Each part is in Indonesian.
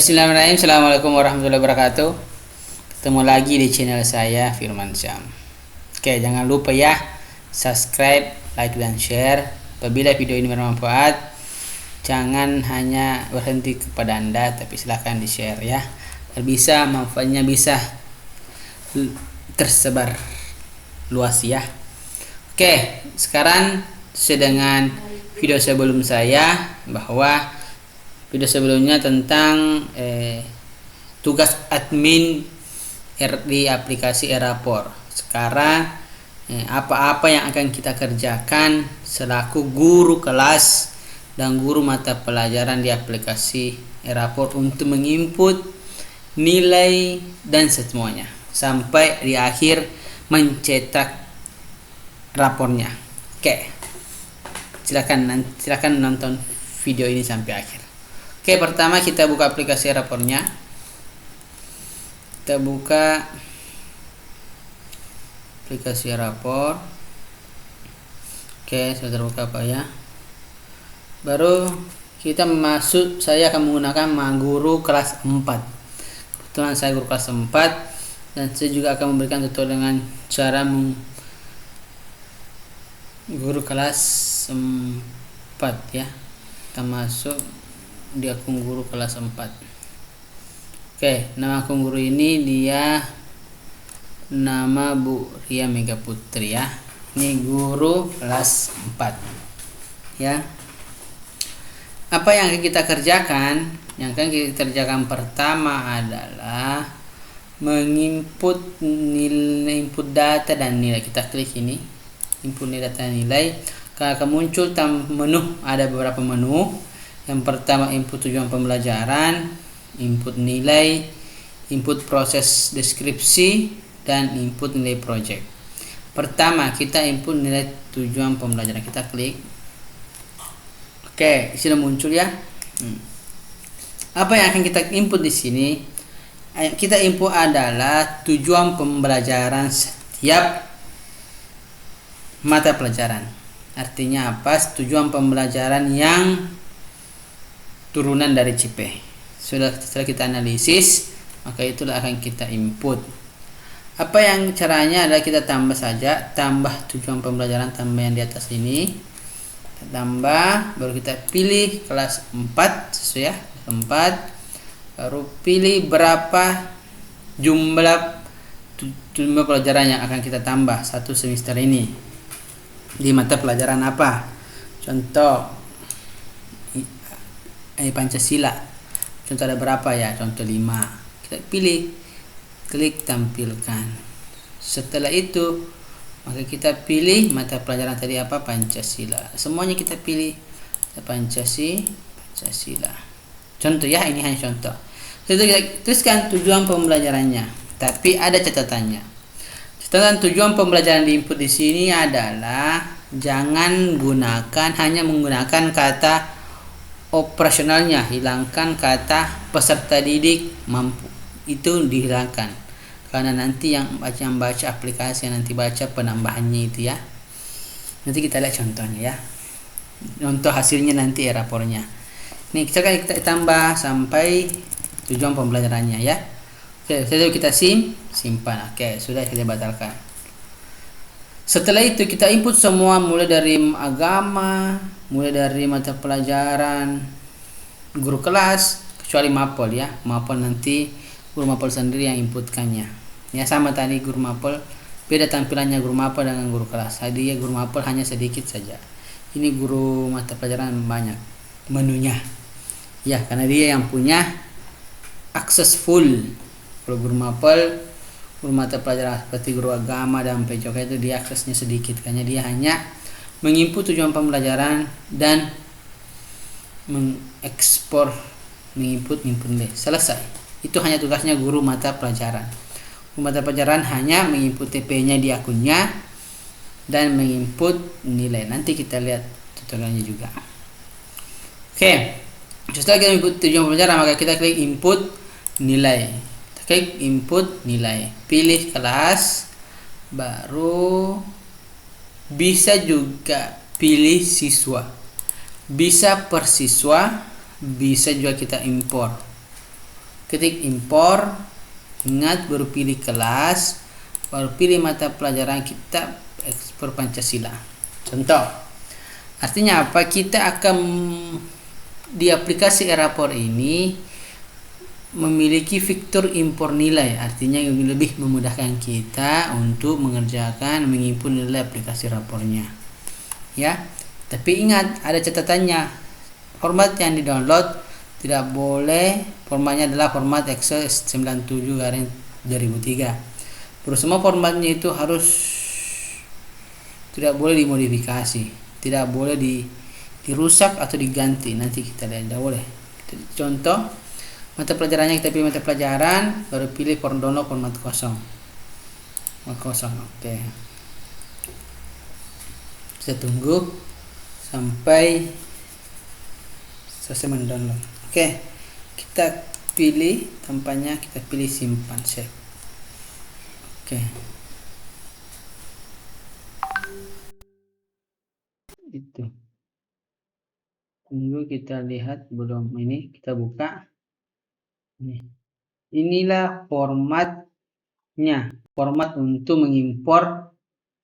Bismillahirrahmanirrahim. Assalamualaikum warahmatullahi wabarakatuh. Ketemu lagi di channel saya, Firman Syam. Oke, jangan lupa ya subscribe, like, dan share. Apabila video ini bermanfaat, jangan hanya berhenti kepada Anda, tapi silahkan di share ya, agar bisa manfaatnya bisa tersebar luas ya. Oke, sekarang sesuai dengan video sebelum saya, bahwa video sebelumnya tentang tugas admin di aplikasi Erapor. Sekarang apa-apa yang akan kita kerjakan selaku guru kelas dan guru mata pelajaran di aplikasi Erapor untuk menginput nilai dan semuanya sampai di akhir mencetak rapornya. Oke, silakan nonton video ini sampai akhir. Oke, pertama kita buka aplikasi rapornya. Kita buka aplikasi rapor. Oke, sudah terbuka Pak ya. Baru kita masuk, saya akan menggunakan guru kelas 4. Kebetulan saya guru kelas 4 dan saya juga akan memberikan tutorial dengan cara guru kelas 4 ya. Kita masuk di akun guru kelas 4. Oke, nama akun guru ini dia nama Bu Ria Mega Putri ya. Ini guru kelas 4 ya. Apa yang akan kita kerjakan? Yang akan kita kerjakan pertama adalah menginput nilai, input data dan nilai. Kita klik ini, input nilai data dan nilai. Akan muncul menu, ada beberapa menu. Yang pertama input tujuan pembelajaran, input nilai, input proses deskripsi, dan input nilai project. Pertama kita input nilai tujuan pembelajaran, kita klik. Oke, sudah muncul ya. Apa yang akan kita input di sini? Kita input adalah tujuan pembelajaran setiap mata pelajaran. Artinya apa? Tujuan pembelajaran yang turunan dari CP. Setelah kita analisis, maka itulah akan kita input. Apa yang caranya adalah kita tambah saja, tambah tujuan pembelajaran, tambah yang di atas ini. Kita tambah, baru kita pilih kelas 4 sesuai ya, 4. Baru pilih berapa jumlah pelajaran yang akan kita tambah satu semester ini. Di mata pelajaran apa? Contoh Pancasila. Contoh ada berapa ya? Contoh 5. Kita pilih, klik tampilkan. Setelah itu maka kita pilih mata pelajaran tadi apa? Pancasila. Semuanya kita pilih Pancasila. Contoh ya, ini hanya contoh. Setelah kita tuliskan tujuan pembelajarannya, tapi ada catatannya. Catatan tujuan pembelajaran di input di sini adalah jangan hanya menggunakan kata operasionalnya, hilangkan kata peserta didik mampu, itu dihilangkan karena nanti yang baca aplikasi, yang nanti baca penambahannya itu ya. Nanti kita lihat contohnya ya, contoh hasilnya nanti ya, rapornya. Ini kita tambah sampai tujuan pembelajarannya ya. Oke, setelah kita simpan. Oke, sudah kita batalkan. Setelah itu kita input semua, mulai dari agama, mulai dari mata pelajaran guru kelas, kecuali mapel ya. Mapel nanti guru mapel sendiri yang inputkannya. Ya, sama tadi guru mapel, beda tampilannya guru mapel dengan guru kelas. Tadi ya guru mapel hanya sedikit saja. Ini guru mata pelajaran banyak menunya. Ya, karena dia yang punya akses full. Kalau guru mapel, guru mata pelajaran seperti guru agama dan PJOK itu dia aksesnya sedikit, karena dia hanya menginput tujuan pembelajaran dan mengekspor, menginput nilai. Selesai. Itu hanya tugasnya guru mata pelajaran. Guru mata pelajaran hanya menginput TP-nya di akunnya dan menginput nilai. Nanti kita lihat tutorialnya juga. Oke. Setelah kita input tujuan pembelajaran, maka kita klik input nilai. Klik input nilai, pilih kelas, baru bisa juga pilih siswa, bisa per siswa, bisa juga kita impor. ketik impor, ingat baru pilih kelas, baru pilih mata pelajaran kita ekspor Pancasila. Contoh, artinya apa? Kita akan di aplikasi e-rapor ini memiliki fitur impor nilai, artinya lebih memudahkan kita untuk mengerjakan mengimpor nilai aplikasi rapornya. Ya, tapi ingat ada catatannya. Format yang di-download tidak boleh, formatnya adalah format Excel 97/2003. Terus semua formatnya itu harus tidak boleh dimodifikasi, tidak boleh dirusak atau diganti. Nanti kita lihat, tidak boleh. Contoh, mata pelajarannya kita pilih mata pelajaran, baru pilih download format kosong. Oke. Kita tunggu sampai selesai mendownload. Oke, kita pilih tampaknya, kita pilih simpan save. Oke, itu. Tunggu, kita lihat belum, ini kita buka. Inilah formatnya, format untuk mengimpor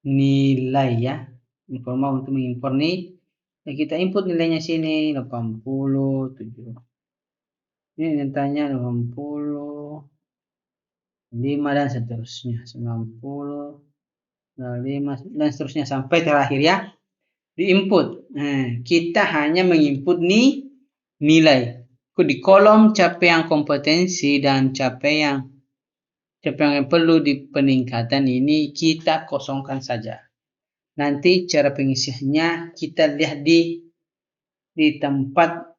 nilai ya. Ini format untuk mengimpor nih. Nah, kita input nilainya sini 80, 7. Ini nyatanya 80, 5 dan seterusnya, 90, 5 dan seterusnya sampai terakhir ya. Di-input. Nah, kita hanya menginput nilai. Di kolom capaian kompetensi dan capaian yang perlu di peningkatan ini kita kosongkan saja. Nanti cara pengisiannya kita lihat di tempat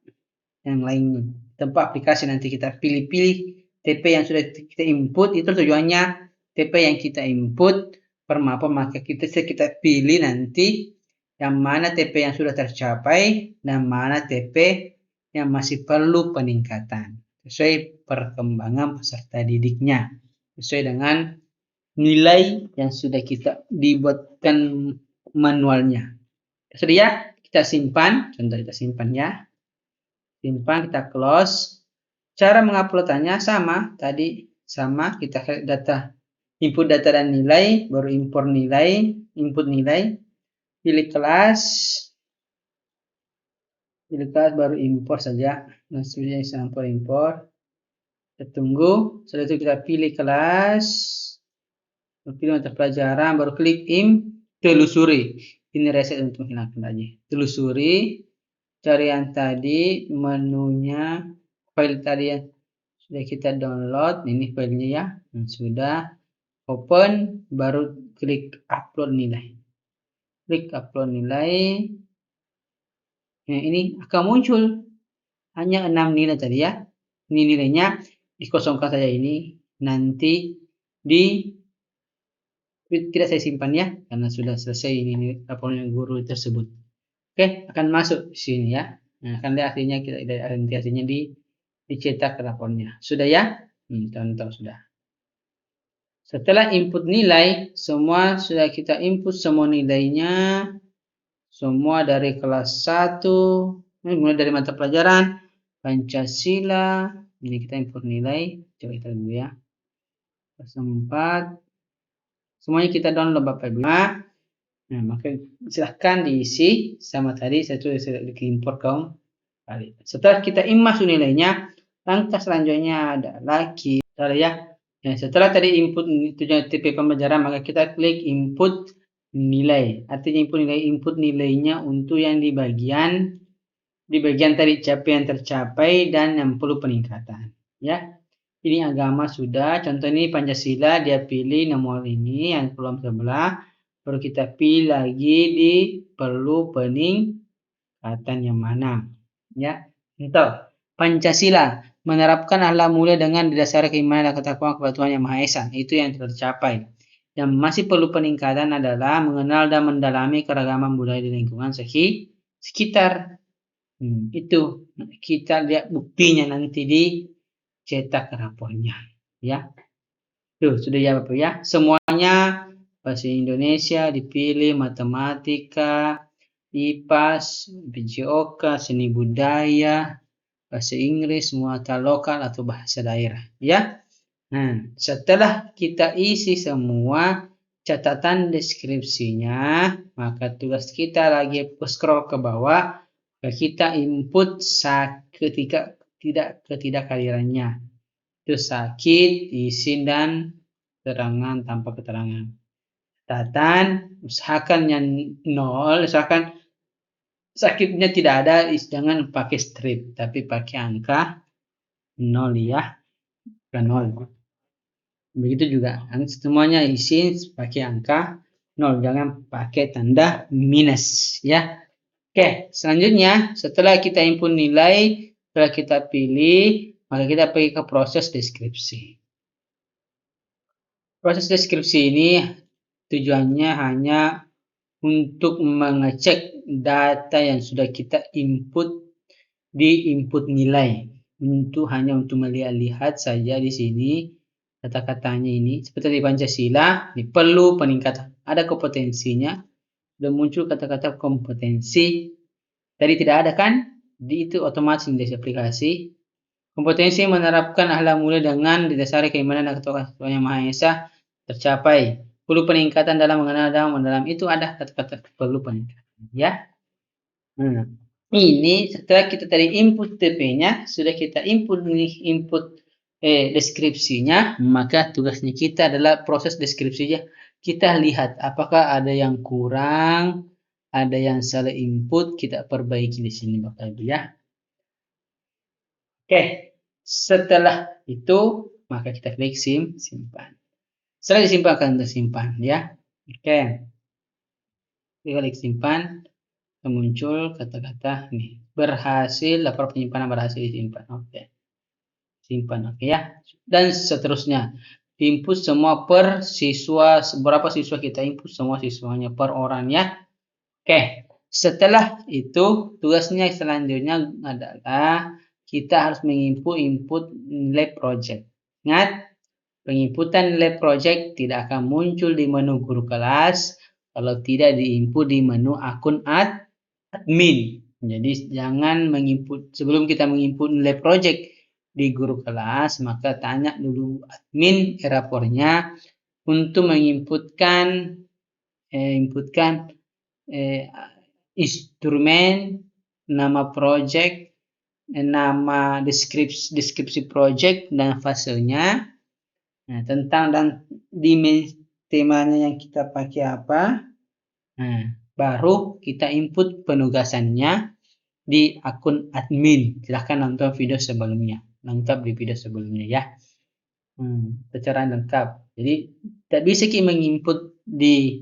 yang lainnya. Tempat aplikasi nanti kita pilih-pilih TP yang sudah kita input. Itu tujuannya TP yang kita input per mapel, maka kita pilih nanti yang mana TP yang sudah tercapai dan mana TP yang masih perlu peningkatan sesuai perkembangan peserta didiknya, sesuai dengan nilai yang sudah kita dibuatkan manualnya. Sudah ya, kita simpan. Contoh kita simpan ya. Simpan, kita close. Cara menguploadannya sama tadi, sama kita data, input data dan nilai, baru impor nilai, input nilai, pilih kelas, baru impor saja. Nah, sudah sampai impor. Kita tunggu. Setelah itu kita pilih kelas, pilih mata pelajaran, baru klik telusuri. Ini reset untuk menghilangkan aja. Telusuri, cari yang tadi, menunya, file tadi yang sudah kita download. Ini filenya ya, yang sudah open, baru klik upload nilai. Klik upload nilai. Nah, ini akan muncul hanya 6 nilai tadi ya. Ini nilainya, dikosongkan saja ini. Nanti tidak saya simpan ya, karena sudah selesai ini laporan guru tersebut. Oke, akan masuk di sini ya. Nah, akan lihat hasilnya, kita lihat hasilnya dicetak rapornya. Sudah ya? Contoh sudah. Setelah input nilai, semua sudah kita input semua nilainya. Semua dari kelas 1, mulai dari mata pelajaran Pancasila. Ini kita input nilai. Coba kita dulu ya. Kelas 4. Semuanya kita download Bapak Ibu. Nah, maka silahkan diisi sama tadi saya tulis import kembali. Setelah kita masuk nilainya, langkah selanjutnya adalah kita ya. Setelah tadi input tujuan TP pembelajaran, maka kita klik input nilai. Artinya input nilainya untuk yang di bagian tadi capaian tercapai dan yang perlu peningkatan. Ya. Ini agama sudah, contoh ini Pancasila, dia pilih nomor ini yang kolom sebelah, baru kita pilih lagi di perlu peningkatan yang mana. Ya, contoh Pancasila, menerapkan akhlak mulia dengan didasari keimanan dan ketakwaan kepada Tuhan Yang Maha Esa. Itu yang tercapai. Yang masih perlu peningkatan adalah mengenal dan mendalami keragaman budaya di lingkungan sekitar. Itu kita lihat buktinya nanti di cetak rapornya ya. Tuh sudah ya Bapak ya. Semuanya bahasa Indonesia dipilih, matematika, IPAS, PJOK, seni budaya, bahasa Inggris, muatan lokal atau bahasa daerah, ya. Nah, setelah kita isi semua catatan deskripsinya, maka tugas kita lagi scroll ke bawah, kita input ketidakhadirannya. Itu sakit, izin, dan keterangan tanpa keterangan. Catatan, usahakan yang 0, usahakan sakitnya tidak ada, jangan pakai strip, tapi pakai angka 0 ya, ke 0. Begitu juga, semuanya isi pakai angka 0, jangan pakai tanda minus ya. Oke, selanjutnya setelah kita input nilai, setelah kita pilih, maka kita pergi ke proses deskripsi. Proses deskripsi ini tujuannya hanya untuk mengecek data yang sudah kita input di input nilai. Hanya untuk melihat-lihat saja di sini kata-katanya ini. Seperti di Pancasila, ini perlu peningkatan. Ada kompetensinya, sudah muncul kata-kata kompetensi. Tadi tidak ada kan? Itu otomatis di aplikasi. Kompetensi menerapkan akhlak mulia dengan didasari keimanan dan ketuhanan Yang Maha Esa tercapai. Perlu peningkatan dalam mengenal dan mendalam, itu ada kata-kata perlu peningkatan ya. Ini setelah kita tadi input TP-nya, sudah kita input deskripsinya, maka tugasnya kita adalah proses deskripsinya. Kita lihat apakah ada yang kurang, ada yang salah input, kita perbaiki di sini Bapak Ibu ya. Oke, setelah itu maka kita klik simpan. Setelah disimpan akan tersimpan ya. Oke. Kita klik simpan, muncul kata-kata nih, berhasil, lapor penyimpanan berhasil disimpan. Oke. Simpan, oke ya. Dan seterusnya. Input semua per siswa, berapa siswa kita input semua siswanya per orang ya. Oke. Setelah itu tugasnya selanjutnya adalah kita harus menginput nilai project. Ingat, penginputan nilai project tidak akan muncul di menu guru kelas kalau tidak diinput di menu akun admin. Jadi jangan menginput, sebelum kita menginput nilai project di guru kelas, maka tanya dulu admin rapornya untuk menginputkan instrumen, nama project, nama deskripsi project dan fasenya. Nah, tentang dan dimensi temanya yang kita pakai apa. Nah, baru kita input penugasannya di akun admin. Silahkan nonton video sebelumnya, lengkap di video sebelumnya ya. Secara lengkap. Jadi tidak bisa kita menginput di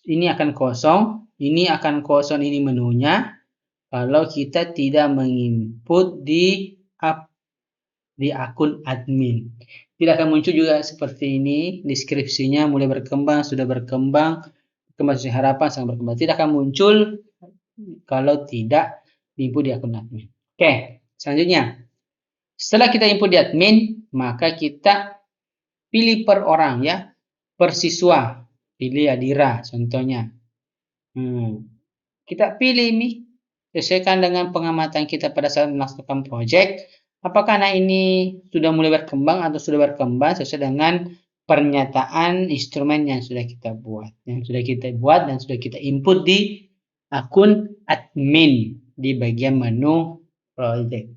ini akan kosong, ini akan kosong, ini menunya. Kalau kita tidak menginput di akun admin, tidak akan muncul juga seperti ini. Deskripsinya mulai berkembang, sudah berkembang, sesuai harapan, sangat berkembang. Tidak akan muncul kalau tidak diinput di akun admin. Oke, selanjutnya. Setelah kita input di admin, maka kita pilih per orang ya, per siswa. Pilih Adira contohnya. Kita pilih ini, sesuaikan dengan pengamatan kita pada saat melaksanakan project. Apakah anak ini sudah mulai berkembang atau sudah berkembang sesuai dengan pernyataan instrumen yang sudah kita buat, dan sudah kita input di akun admin di bagian menu project.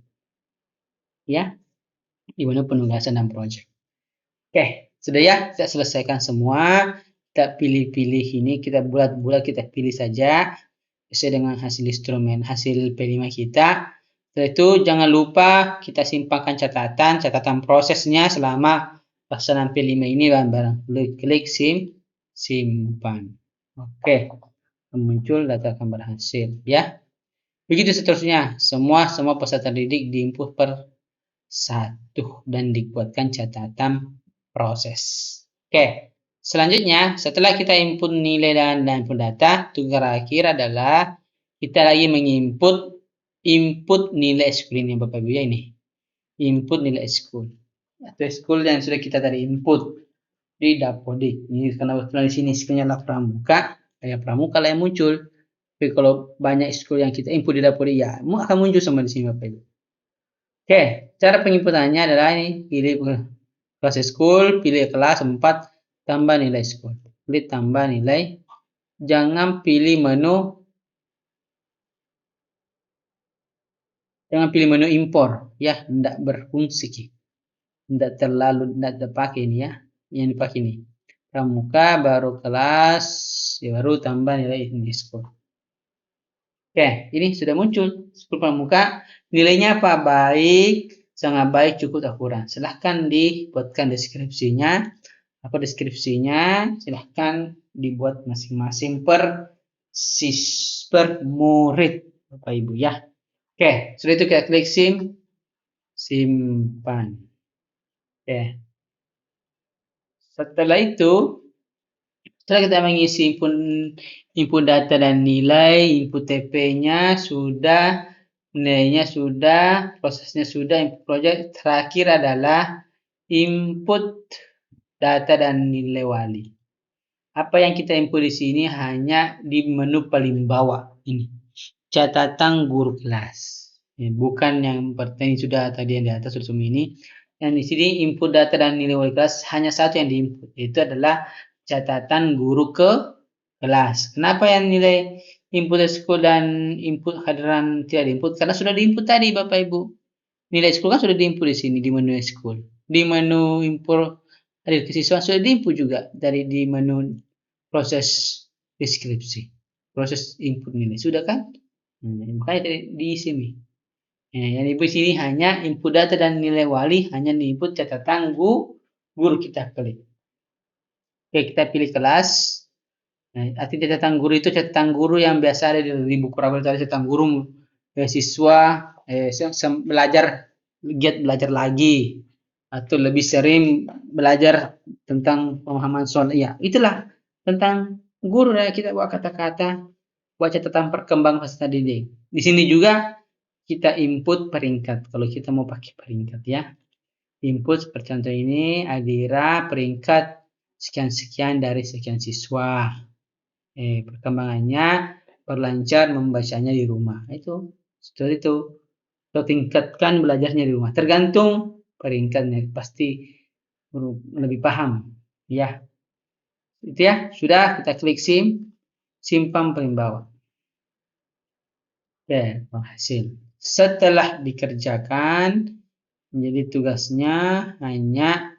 Ya, di menu penugasan dan project. Oke, sudah ya, kita selesaikan semua. Kita pilih-pilih ini, kita bulat-bulat, kita pilih saja sesuai dengan hasil instrumen, hasil P5 kita. Setelah itu jangan lupa kita simpankan catatan prosesnya selama pelaksanaan P5 ini bareng. Klik simpan. Oke, muncul data akan berhasil ya. Begitu seterusnya, semua peserta didik diinput per satu dan dibuatkan catatan proses. Oke, selanjutnya setelah kita input nilai dan input data, tugas terakhir adalah kita lagi input nilai eskul ini Bapak Ibu ya, ini input nilai eskul atau eskul yang sudah kita tadi input di Dapodik. Ini karena di sini skulnya lah pramuka, kayak pramuka lah yang muncul. Tapi kalau banyak school yang kita input di dapur ya, akan muncul sama di sini Bapak Ibu. Oke, cara penginputannya adalah ini, pilih kelas school, pilih kelas 4, tambah nilai school. Pilih tambah nilai, jangan pilih menu impor, ya, tidak berfungsi. Tidak terpakai ini ya, yang dipakai ini. Pramuka, baru kelas, ya baru tambah nilai ini school. Oke, ini sudah muncul school pramuka. Nilainya apa? Baik, sangat baik, cukup, akurat. Silahkan dibuatkan deskripsinya. Apa deskripsinya? Silahkan dibuat masing-masing per murid, Bapak Ibu ya. Oke, sudah itu kita klik simpan. Oke. Setelah itu, setelah kita mengisi input data dan nilai, input TP-nya sudah, nilainya sudah, prosesnya sudah, input project, terakhir adalah input data dan nilai wali. Apa yang kita input di sini hanya di menu paling bawah ini, catatan guru kelas. Bukan yang pertama sudah tadi yang di atas sudah semua ini. Yang di sini input data dan nilai wali kelas hanya satu yang diinput, itu adalah catatan guru ke kelas. Kenapa yang nilai input school dan input hadiran tidak diinput? Karena sudah diinput tadi Bapak Ibu. Nilai school kan sudah diinput di sini di menu school. Di menu input hadir kesiswaan sudah diinput juga dari di menu proses deskripsi. Proses input nilai sudah kan? Makanya di sini. Yang di sini hanya input data dan nilai wali hanya diinput catatan guru kita klik. Oke, kita pilih kelas. Arti catatan guru itu catatan guru yang biasa ada di buku rapor itu, catatan guru siswa belajar, giat belajar lagi atau lebih sering belajar tentang pemahaman soal. Ya, itulah tentang guru ya, kita buat kata-kata, buat catatan perkembangan peserta didik. Di sini juga kita input peringkat kalau kita mau pakai peringkat ya. Input seperti contoh ini, Adira peringkat sekian-sekian dari sekian siswa. Perkembangannya berlancar membacanya di rumah. Itu setelah itu kita tingkatkan belajarnya di rumah. Tergantung peringkatnya, pasti lebih paham ya. Itu ya, sudah kita klik simpan paling bawah. Oke, hasil. Setelah dikerjakan, menjadi tugasnya hanya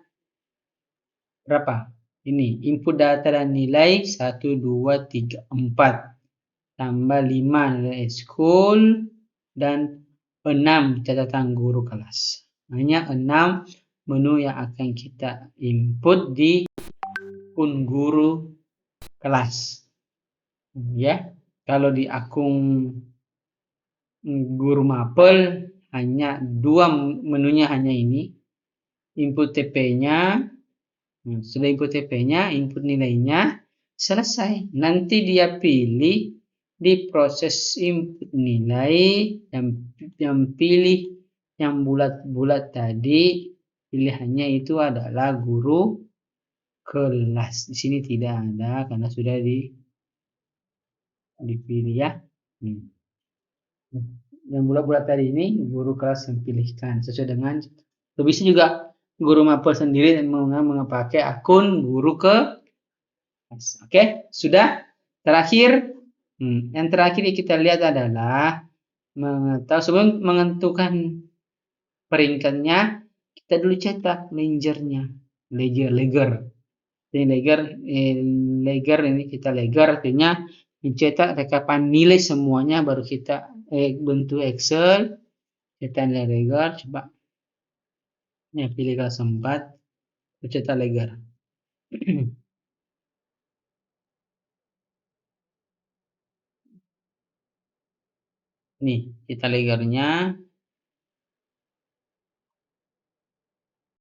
berapa? Ini input data dan nilai 1, 2, 3, 4 tambah 5 nilai school dan 6 catatan guru kelas. Hanya 6 menu yang akan kita input di akun guru kelas. Ya, kalau di akun guru mapel hanya 2 menunya, hanya ini. Input TP-nya, sudah input TP-nya, input nilainya, selesai. Nanti dia pilih di proses input nilai yang pilih yang bulat-bulat tadi, pilihannya itu adalah guru kelas. Di sini tidak ada karena sudah dipilih ya. Yang bulat-bulat tadi ini guru kelas yang pilihkan sesuai dengan. Bisa juga guru mapel sendiri dan mengpakai akun guru ke. Oke, sudah. Terakhir, yang terakhir kita lihat adalah sebelum menentukan peringkatnya, kita dulu cetak ledgernya, ledger. Ini ledger ini kita ledger artinya mencetak rekapan nilai semuanya, baru kita bentuk Excel, cetak nilai ledger. Coba ya, pilih kelas 4, cetak ledger. Nih, kita ledgernya.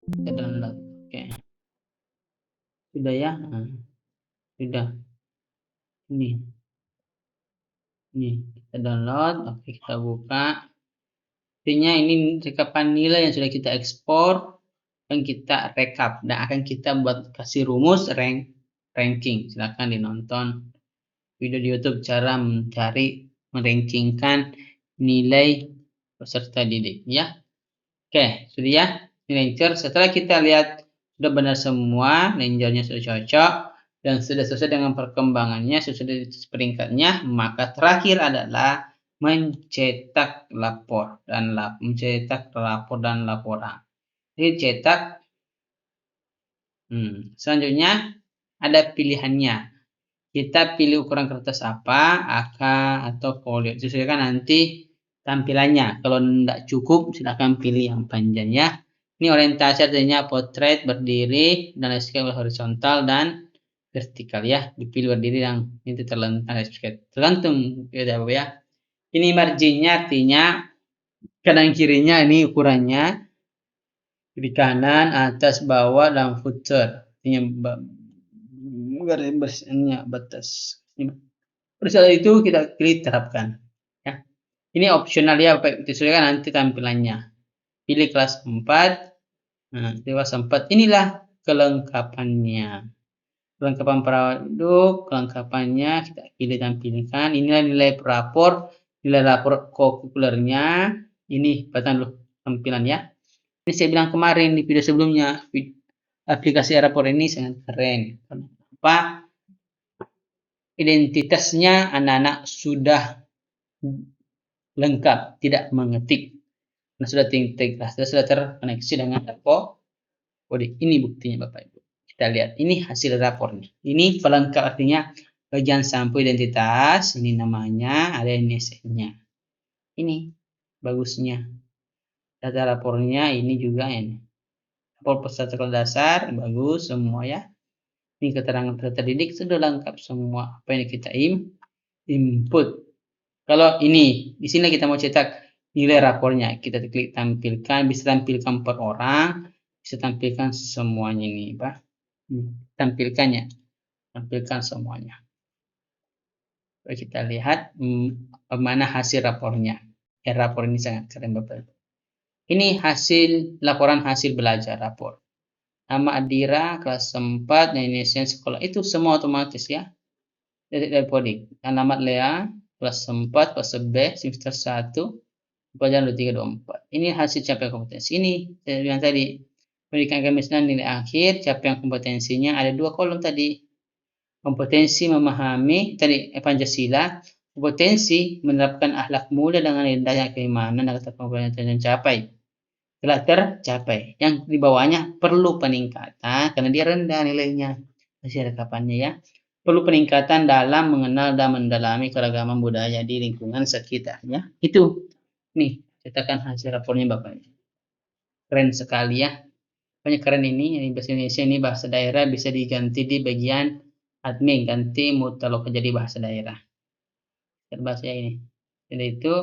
Kita download. Oke. Sudah ya? Sudah. Ini kita download. Oke, kita buka. Artinya ini rekapan nilai yang sudah kita ekspor dan kita rekap dan akan kita buat kasih rumus ranking. Silakan dinonton video di YouTube cara mencari merankingkan nilai peserta didik ya. Oke, sudah ya. Ini Ranger. Setelah kita lihat sudah benar semua, Rangernya sudah cocok dan sudah sesuai dengan perkembangannya, sesuai peringkatnya, maka terakhir adalah mencetak lapor dan laporan. Jadi cetak. Selanjutnya ada pilihannya. Kita pilih ukuran kertas apa, A4 atau folio. Sesuaikan nanti tampilannya. Kalau tidak cukup, silakan pilih yang panjang ya. Ini orientasi artinya potret, berdiri, dan landscape horizontal dan vertikal ya. Dipilih berdiri yang itu terlentang landscape. Tergantung ya. Ini marginnya artinya kanan kirinya ini ukurannya. Kiri kanan, atas, bawah, dan footer. Artinya garisnya batas. Pada itu kita klik terapkan. Ya. Ini opsional ya, disesuaikan nanti tampilannya. Pilih kelas 4. Nah, kelas 4 inilah kelengkapannya. Kelengkapan produk, kelengkapannya kita pilih tampilkan. Inilah nilai rapor, nilai rapor kokulernya. Ini batang dulu tampilan ya. Ini saya bilang kemarin di video sebelumnya, aplikasi rapor ini sangat keren. Kenapa? Identitasnya anak-anak sudah lengkap, tidak mengetik. Nah, sudah terintegrasi, sudah terkoneksi dengan rapor. Ini buktinya Bapak Ibu. Kita lihat, ini hasil rapornya. Ini pelengkap artinya bagian sampul identitas, ini namanya, ada NSN-nya. Ini bagusnya. Data rapornya ini juga ini. Rapor peserta sekolah dasar, bagus semua ya. Ini keterangan peserta didik sudah lengkap semua. Apa yang kita input. Kalau ini, di sini kita mau cetak nilai rapornya. Kita klik tampilkan, bisa tampilkan per orang, bisa tampilkan semuanya ini, Pak. Tampilkannya. Tampilkan semuanya. Lalu kita lihat mana hasil rapornya. Rapor ini sangat keren, Bapak. Ini laporan hasil belajar rapor. Nama Adira, kelas 4, dan inisial sekolah. Itu semua otomatis ya. Dari Podik. Alamat Lea, kelas 4, kelas B, semester 1, pelajaran 2324. Ini hasil capaian kompetensi. Ini saya bilang tadi. Pendidikan agama Islam nilai akhir, capaian kompetensinya ada 2 kolom tadi. Kompetensi memahami, tadi Pancasila. Kompetensi menerapkan akhlak mulia dengan indahnya keimanan dan kompetensi yang tercapai. Telah tercapai. Yang di bawahnya perlu peningkatan karena dia rendah nilainya. Hasil rekapannya ya. Perlu peningkatan dalam mengenal dan mendalami keragaman budaya di lingkungan sekitarnya. Itu nih, cetakan hasil rapornya Bapak. Keren sekali ya. Banyak keren ini bahasa Indonesia, ini bahasa daerah bisa diganti di bagian admin, ganti mutaloka jadi bahasa daerah. Bahasa ini. Jadi itu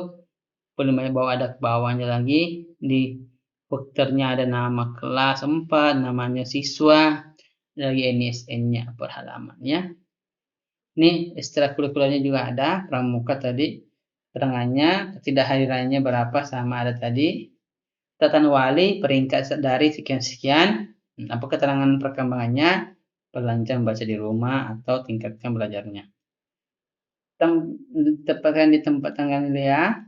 perlu bawa ada ke bawahnya lagi di footernya ada nama kelas 4, namanya siswa, lagi NSN-nya per halaman ya. Ini ekstrakurikulernya juga ada, pramuka tadi, keterangannya, ketidakhadirannya berapa sama ada tadi. Catatan wali peringkat dari sekian-sekian, apa keterangan perkembangannya, perlancar baca di rumah atau tingkatkan belajarnya. Tepatkan di tempat tanggal ya,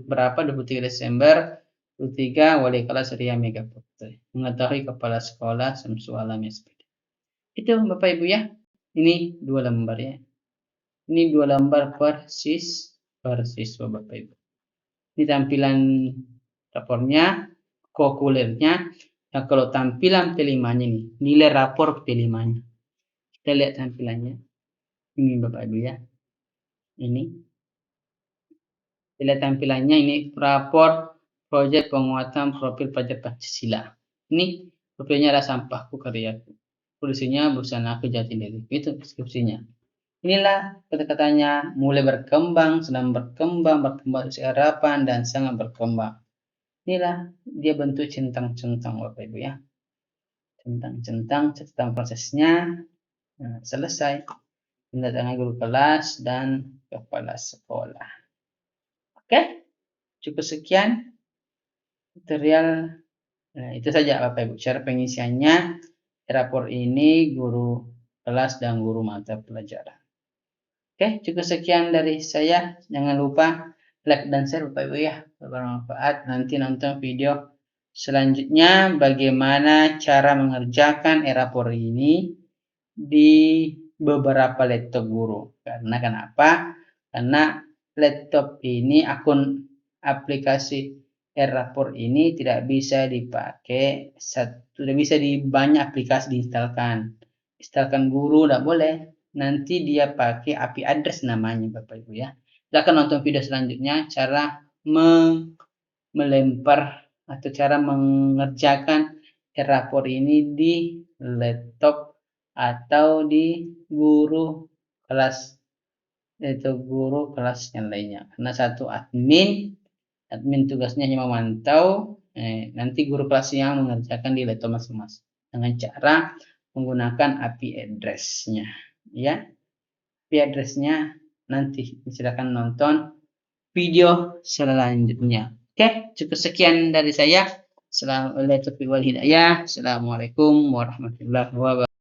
berapa 23 Desember 23 wali kelas Ria Mega Putri mengetahui kepala sekolah Samsu Alam SPD. Itu Bapak Ibu ya. Ini 2 lembar ya. Ini 2 lembar per siswa Bapak Ibu. Ini tampilan rapornya, kokulernya. Nah, kalau tampilan P5-nya nih, nilai rapor P5-nya. Kita lihat tampilannya. Ini Bapak Ibu ya. Ini. Lihat tampilannya ini rapor proyek penguatan profil pelajar Pancasila. Ini profilnya adalah sampahku karyaku. Tulisannya busanaku jati diri. Itu deskripsinya. Inilah kata-katanya mulai berkembang, sedang berkembang sesuai harapan dan sangat berkembang. Inilah dia bentuk centang-centang Bapak Ibu ya. Centang-centang catatan prosesnya. Nah, selesai. Pendatangan guru kelas dan kepala sekolah. Oke, cukup sekian tutorial. Nah, itu saja Bapak Ibu. Cara pengisiannya rapor ini guru kelas dan guru mata pelajaran. Oke, cukup sekian dari saya. Jangan lupa like dan share Bapak Ibu ya, bermanfaat. Nanti nonton video selanjutnya bagaimana cara mengerjakan e-rapor ini di beberapa laptop guru. Karena kenapa? Karena laptop ini aplikasi e-rapor ini tidak bisa dipakai tidak bisa di banyak aplikasi diinstalkan. Instalkan guru tidak boleh. Nanti dia pakai IP address namanya Bapak Ibu ya. Silahkan nonton video selanjutnya cara melempar atau cara mengerjakan e-rapor ini di laptop atau di guru kelas yang lainnya. Karena satu admin tugasnya hanya memantau, nanti guru kelas yang mengerjakan di laptop masing-masing dengan cara menggunakan IP address-nya ya. IP address-nya nanti silakan nonton video selanjutnya. Oke, cukup sekian dari saya. Assalamualaikum warahmatullahi wabarakatuh.